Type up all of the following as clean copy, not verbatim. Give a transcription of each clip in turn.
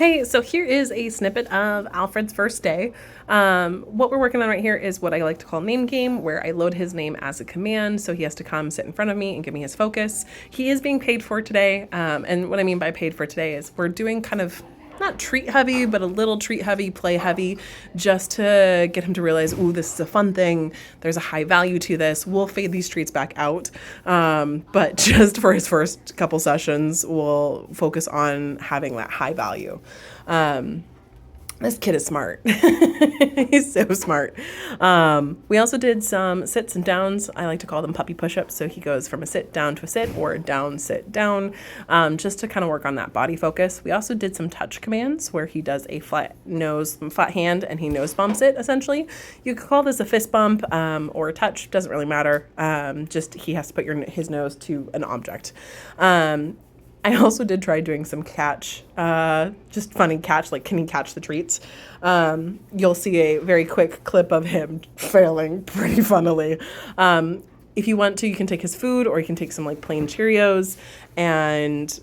Hey, so here is a snippet of Alfred's first day. What we're working on right here is what I like to call name game, where I load his name as a command, so he has to come sit in front of me and give me his focus. He is being paid for today, and what I mean by paid for today is we're doing kind of not treat heavy, but a little treat heavy, play heavy, just to get him to realize, ooh, this is a fun thing. There's a high value to this. We'll fade these treats back out. But just for his first couple sessions, we'll focus on having that high value. This kid is smart. He's so smart. We also did some sits and downs. I like to call them puppy push-ups. So he goes from a sit down to a sit, or a down, sit, down, just to kind of work on that body focus. We also did some touch commands where he does a flat hand, and he nose bumps it, essentially. You could call this a fist bump or a touch. Doesn't really matter. Just he has to put his nose to an object. I also did try doing some catch, just funny catch, like can he catch the treats? You'll see a very quick clip of him failing pretty funnily. If you want to, you can take his food, or you can take some like plain Cheerios and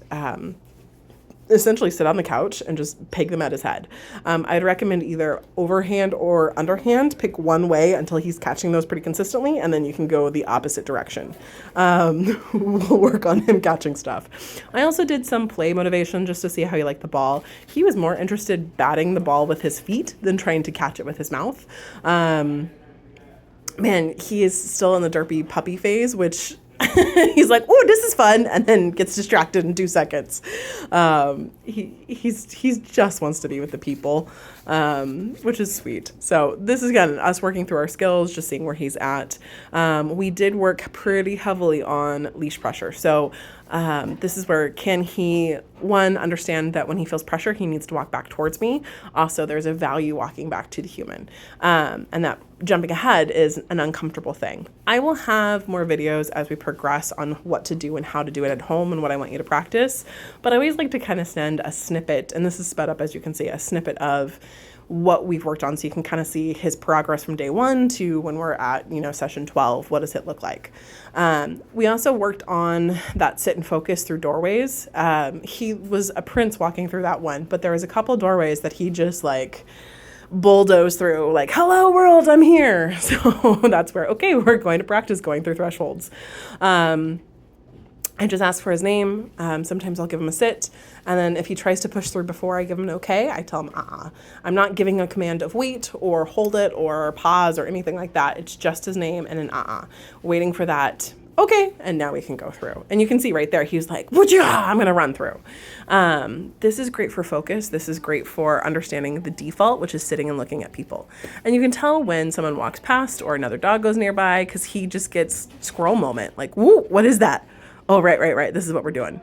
essentially sit on the couch and just peg them at his head. I'd recommend either overhand or underhand. Pick one way until he's catching those pretty consistently, and then you can go the opposite direction. We'll work on him catching stuff. I also did some play motivation just to see how he liked the ball. He was more interested batting the ball with his feet than trying to catch it with his mouth. Man, he is still in the derpy puppy phase, which he's like, oh, this is fun, and then gets distracted in 2 seconds. He's just wants to be with the people, which is sweet. So this is, again, us working through our skills, just seeing where he's at. We did work pretty heavily on leash pressure. So this is where can he, one, understand that when he feels pressure, he needs to walk back towards me. Also, there's a value walking back to the human. And that jumping ahead is an uncomfortable thing. I will have more videos as we progress on what to do and how to do it at home and what I want you to practice. But I always like to kind of send a snippet, and this is sped up as you can see, a snippet of what we've worked on, so you can kind of see his progress from day 1 to when we're at, session 12. What does it look like? We also worked on that sit and focus through doorways. He was a prince walking through that one, but there was a couple doorways that he just like bulldoze through, like, hello world, I'm here. So that's where, okay, we're going to practice going through thresholds. I just ask for his name. Sometimes I'll give him a sit. And then if he tries to push through before I give him an okay, I tell him, I'm not giving a command of wait or hold it or pause or anything like that. It's just his name and an waiting for that. Okay, and now we can go through. And you can see right there, he's like, I'm gonna run through. This is great for focus. This is great for understanding the default, which is sitting and looking at people. And you can tell when someone walks past or another dog goes nearby, because he just gets squirrel moment, like, woo, what is that? Oh, right. This is what we're doing.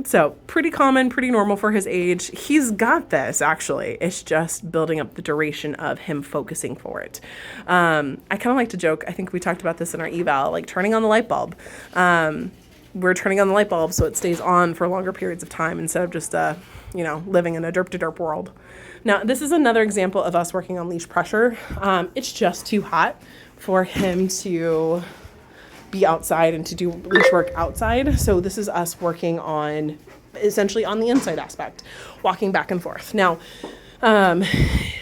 So pretty common, pretty normal for his age. He's got this, actually. It's just building up the duration of him focusing for it. I kind of like to joke, I think we talked about this in our eval, like turning on the light bulb. We're turning on the light bulb so it stays on for longer periods of time instead of just, living in a derp-to-derp world. Now, this is another example of us working on leash pressure. It's just too hot for him to be outside and to do leash work outside. So this is us working on essentially on the inside aspect, walking back and forth. Now,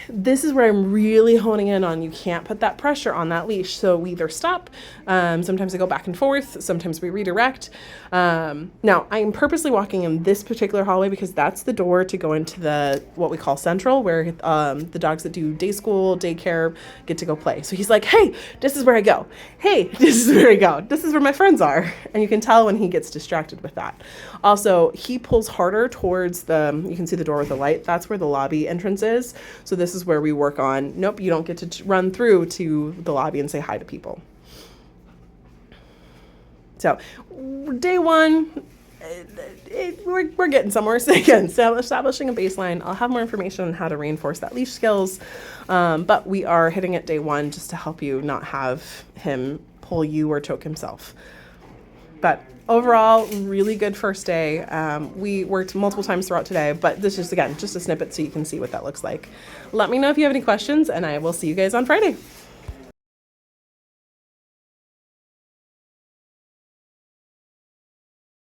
this is where I'm really honing in on, you can't put that pressure on that leash. So we either stop, sometimes I go back and forth, sometimes we redirect. Now I am purposely walking in this particular hallway because that's the door to go into the, what we call central, where the dogs that do day school, daycare get to go play. So he's like, hey, this is where I go. Hey, this is where I go. This is where my friends are. And you can tell when he gets distracted with that. Also, he pulls harder towards you can see the door with the light. That's where the lobby entrance is. So this is where we work on, nope, you don't get to run through to the lobby and say hi to people. So day 1, we're getting somewhere. So again, establishing a baseline. I'll have more information on how to reinforce that leash skills. But we are hitting at day 1 just to help you not have him pull you or choke himself. But overall, really good first day. We worked multiple times throughout today, but this is, again, just a snippet so you can see what that looks like. Let me know if you have any questions, and I will see you guys on Friday.